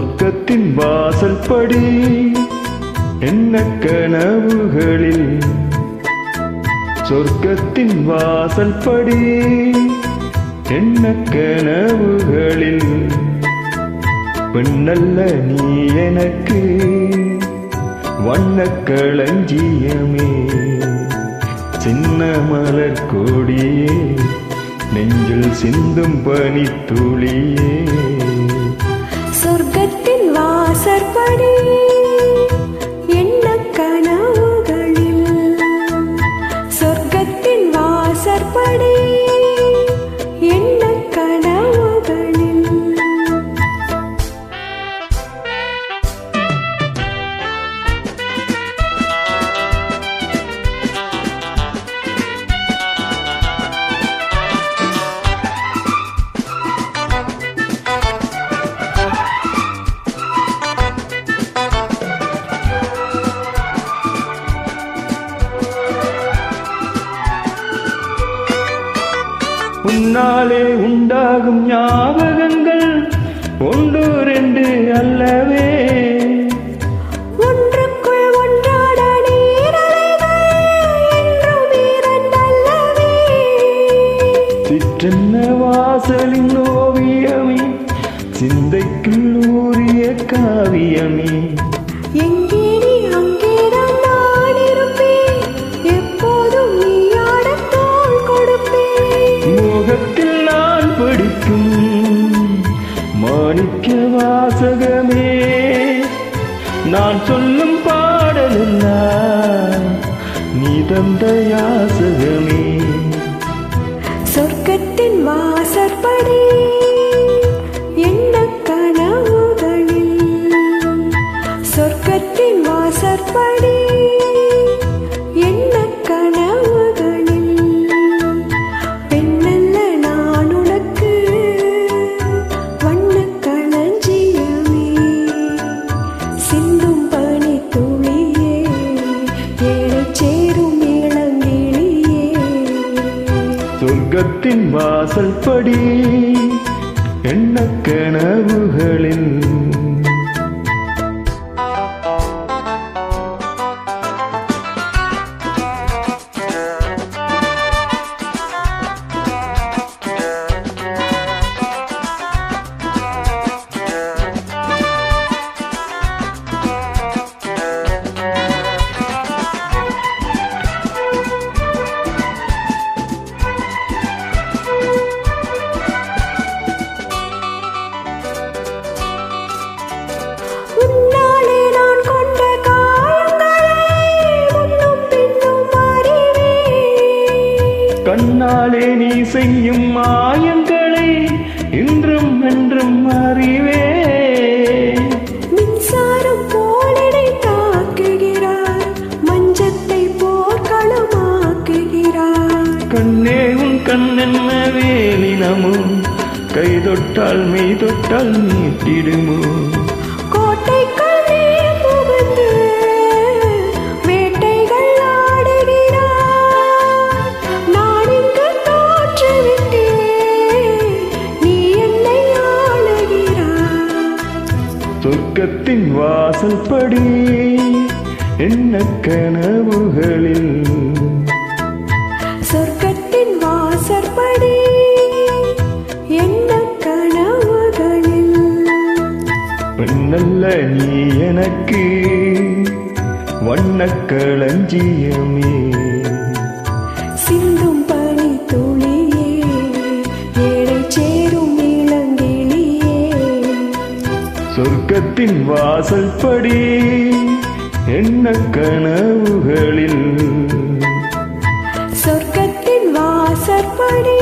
சொர்க்கத்தின் வாசல் படி என்ன கனவுகளில், சொர்க்கத்தின் வாசல் படி என்ன கனவுகளில், பெண்ணல்ல நீ எனக்கு வண்ணக் களஞ்சியமே, சின்ன மலர் கொடியே நெஞ்சில் சிந்தும் பனித்துளியே. சொர்க்கத்தின் வாசற்படி என்ன கனவுகளில், சொர்க்கத்தின் வாசற்படி என்ன கனவுகளில். உன்னாலே உண்டாகும் ஞாபகங்கள் ஒன்று ரெண்டு அல்லவே, ஒன்றுக்குள் ஒன்றாட நீரலைகள் என்றும் இரண்டல்லவே. சிற்றென்ன வாசலின் ஓவியமே, சிந்தைக்குள் ஊறிய காவியமே, எங்கே நீ அங்கேதான் நான் இருப்பேன், எப்போதும் நீ ஆடத் தோள் கொடுப்பேன். முகத்தில் நான் படிக்கும் மாணிக்க வாசகமே, நான் சொல்லும் பாடலெல்லாம் நீ தந்த யாசகமே. சொர்க்கத்தின் வாசற்படி என்ன கனவுகளில், சொர்க்கத்தின் வாசற்படி என்ன கனவுகளில், பெண்ணல்ல நான் உனக்கு வண்ணக் களஞ்சியமே, சிந்தும் பனித்துளியே ஏழைச் சேரும் இளங்கிளியே. சொர்க்கத்தின் வாசல் படி என்ன கனவுகளில். உன்னாலே நான் கொண்ட காயங்களை முன்னும் பின்னும் அறிவேன், கண்ணாலே நீ செய்யும் மாயங்களை இன்றும் என்றும் அறிவே. மின்சாரம் போலனை தாக்குகிறார், மஞ்சத்தை போர்க்களமாக்குகிறார். கண்ணே உன் கண்ணென்ன வேலினமும், கை தொட்டால் மெய் தொட்டால் நீட்டிடுமோ. கோட்டைக்குள் நீ புகுந்து வேட்டைகள் ஆடுகிறார், நான் இங்கு தோற்றுவிட்டேன், நீ என்னை ஆளுகிறாய். சொர்க்கத்தின் வாசல் படி என்ன கனவுகளில், சொர்க்கத்தின் வாசற்படி என்ன கனவுகளில், பெண்ணல்ல நீ எனக்கு வண்ணக் களஞ்சியமே, சிந்தும் பனித்துளியே ஏழைச் சேரும் இளங்கிளியே. சொர்க்கத்தின் வாசல் படி என்ன கனவுகளில், சொர்க்கத்தின் வாசற்படி